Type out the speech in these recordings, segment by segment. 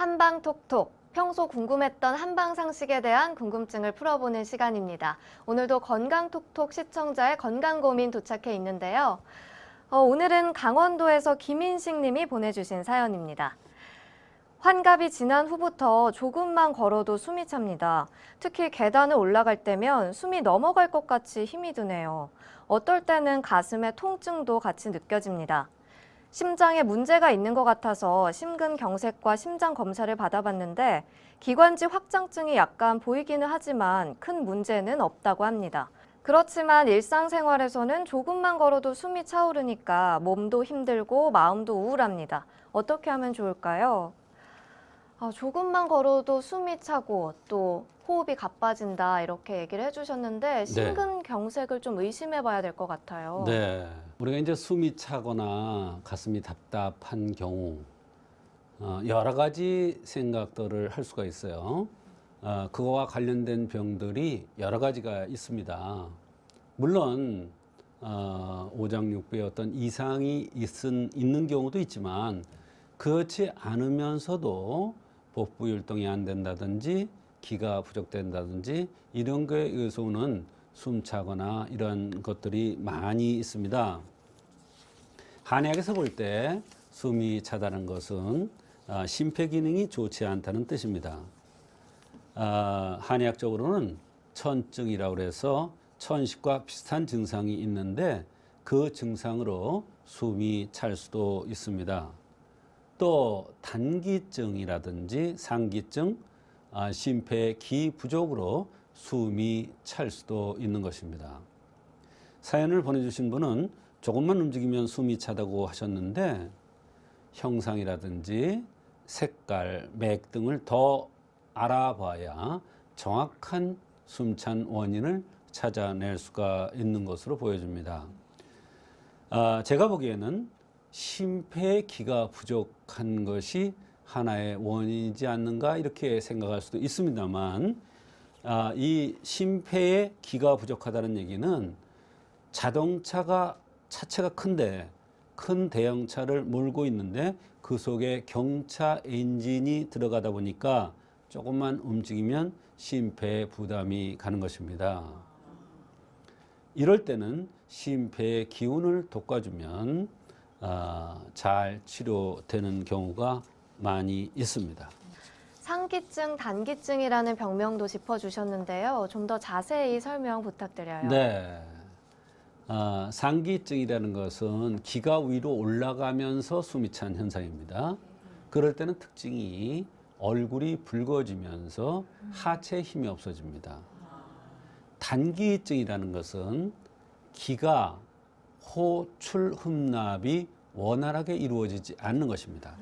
한방톡톡, 평소 궁금했던 한방 상식에 대한 궁금증을 풀어보는 시간입니다. 오늘도 건강톡톡 시청자의 건강 고민 도착해 있는데요. 오늘은 강원도에서 김인식 님이 보내주신 사연입니다. 환갑이 지난 후부터 조금만 걸어도 숨이 찹니다. 특히 계단을 올라갈 때면 숨이 넘어갈 것 같이 힘이 드네요. 어떨 때는 가슴에 통증도 같이 느껴집니다. 심장에 문제가 있는 것 같아서 심근경색과 심장 검사를 받아봤는데 기관지 확장증이 약간 보이기는 하지만 큰 문제는 없다고 합니다. 그렇지만 일상생활에서는 조금만 걸어도 숨이 차오르니까 몸도 힘들고 마음도 우울합니다. 어떻게 하면 좋을까요? 조금만 걸어도 숨이 차고 또 호흡이 가빠진다 이렇게 얘기를 해주셨는데 심근경색을 좀 의심해 봐야 될 것 같아요. 네. 우리가 이제 숨이 차거나 가슴이 답답한 경우 여러 가지 생각들을 할 수가 있어요. 그거와 관련된 병들이 여러 가지가 있습니다. 물론 오장육부에 어떤 이상이 있는 경우도 있지만 그렇지 않으면서도 복부 율동이 안 된다든지 기가 부족된다든지 이런 거에 의해서 오는 숨차거나 이런 것들이 많이 있습니다. 한의학에서 볼 때 숨이 차다는 것은 심폐 기능이 좋지 않다는 뜻입니다. 한의학적으로는 천증이라고 해서 천식과 비슷한 증상이 있는데 그 증상으로 숨이 찰 수도 있습니다. 또 단기증이라든지 상기증, 심폐 기 부족으로 숨이 찰 수도 있는 것입니다. 사연을 보내주신 분은 조금만 움직이면 숨이 차다고 하셨는데 형상이라든지 색깔, 맥 등을 더 알아봐야 정확한 숨찬 원인을 찾아낼 수가 있는 것으로 보여집니다. 제가 보기에는 심폐기가 부족한 것이 하나의 원인이지 않는가 이렇게 생각할 수도 있습니다만 이 심폐의 기가 부족하다는 얘기는 자동차가 차체가 큰데 큰 대형차를 몰고 있는데 그 속에 경차 엔진이 들어가다 보니까 조금만 움직이면 심폐에 부담이 가는 것입니다. 이럴 때는 심폐의 기운을 돋궈주면 잘 치료되는 경우가 많이 있습니다. 상기증, 단기증이라는 병명도 짚어주셨는데요. 좀 더 자세히 설명 부탁드려요. 네. 상기증이라는 것은 기가 위로 올라가면서 숨이 찬 현상입니다. 그럴 때는 특징이 얼굴이 붉어지면서 하체에 힘이 없어집니다. 단기증이라는 것은 기가 호출 흡납이 원활하게 이루어지지 않는 것입니다.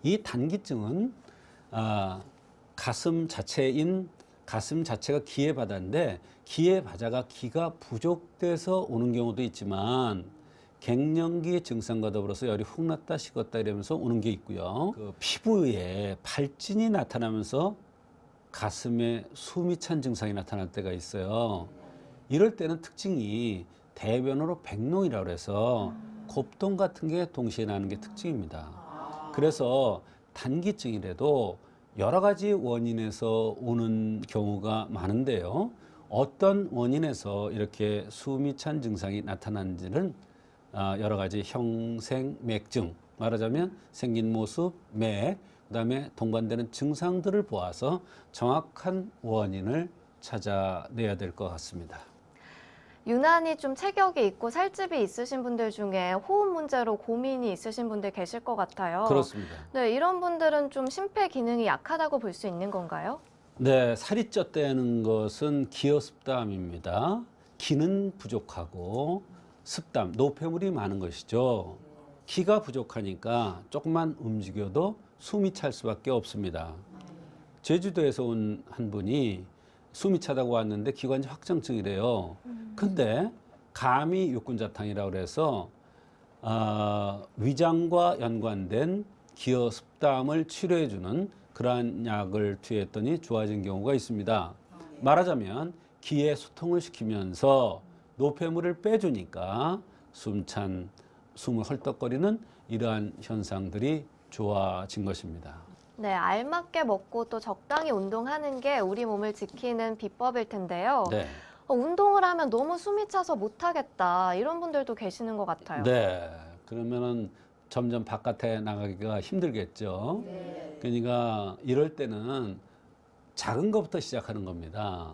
이 단기증은 가슴 자체가 기의 바다인데 기의 바다가 기가 부족돼서 오는 경우도 있지만 갱년기 증상과 더불어서 열이 훅 났다 식었다 이러면서 오는 게 있고요. 그 피부에 발진이 나타나면서 가슴에 숨이 찬 증상이 나타날 때가 있어요. 이럴 때는 특징이 대변으로 백농이라고 해서 곱동 같은 게 동시에 나는 게 특징입니다. 그래서 단기증이라도 여러 가지 원인에서 오는 경우가 많은데요. 어떤 원인에서 이렇게 숨이 찬 증상이 나타나는지는 여러 가지 형생, 맥증, 말하자면 생긴 모습, 맥, 그다음에 동반되는 증상들을 보아서 정확한 원인을 찾아내야 될 것 같습니다. 유난히 좀 체격이 있고 살집이 있으신 분들 중에 호흡 문제로 고민이 있으신 분들 계실 것 같아요. 그렇습니다. 네, 이런 분들은 좀 심폐 기능이 약하다고 볼 수 있는 건가요? 네, 살이 쪘다는 것은 기어습담입니다. 기는 부족하고 습담, 노폐물이 많은 것이죠. 기가 부족하니까 조금만 움직여도 숨이 찰 수밖에 없습니다. 제주도에서 온 한 분이 숨이 차다고 왔는데 기관지 확장증이래요. 근데 감이 육군자탕이라고 해서 위장과 연관된 기어습담을 치료해주는 그러한 약을 투여했더니 좋아진 경우가 있습니다. 말하자면 기의 소통을 시키면서 노폐물을 빼주니까 숨을 헐떡거리는 이러한 현상들이 좋아진 것입니다. 네, 알맞게 먹고 또 적당히 운동하는 게 우리 몸을 지키는 비법일 텐데요. 네. 운동을 하면 너무 숨이 차서 못하겠다 이런 분들도 계시는 것 같아요. 네. 그러면은 점점 바깥에 나가기가 힘들겠죠. 그러니까 이럴 때는 작은 것부터 시작하는 겁니다.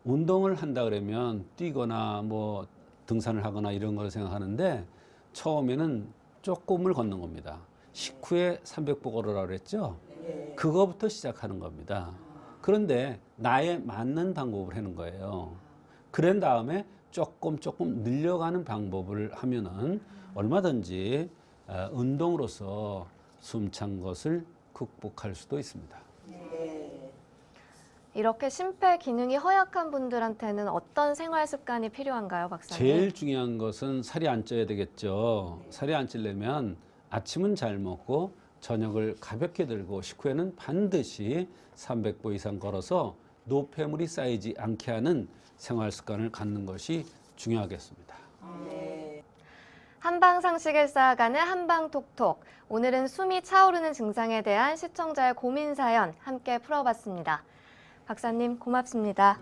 운동을 한다 그러면 뛰거나 뭐 등산을 하거나 이런 걸 생각하는데 처음에는 조금을 걷는 겁니다. 식후에 300보 걸으라고 그랬죠. 그거부터 시작하는 겁니다. 그런데 나에 맞는 방법을 하는 거예요. 그런 다음에 조금 늘려가는 방법을 하면은 얼마든지 운동으로서 숨찬 것을 극복할 수도 있습니다. 이렇게 심폐 기능이 허약한 분들한테는 어떤 생활 습관이 필요한가요, 박사님? 제일 중요한 것은 살이 안 쪄야 되겠죠. 살이 안 찌려면 아침은 잘 먹고 저녁을 가볍게 들고 식후에는 반드시 300보 이상 걸어서 노폐물이 쌓이지 않게 하는 생활 습관을 갖는 것이 중요하겠습니다. 한방 상식을 쌓아가는 한방톡톡. 오늘은 숨이 차오르는 증상에 대한 시청자의 고민 사연 함께 풀어봤습니다. 박사님 고맙습니다.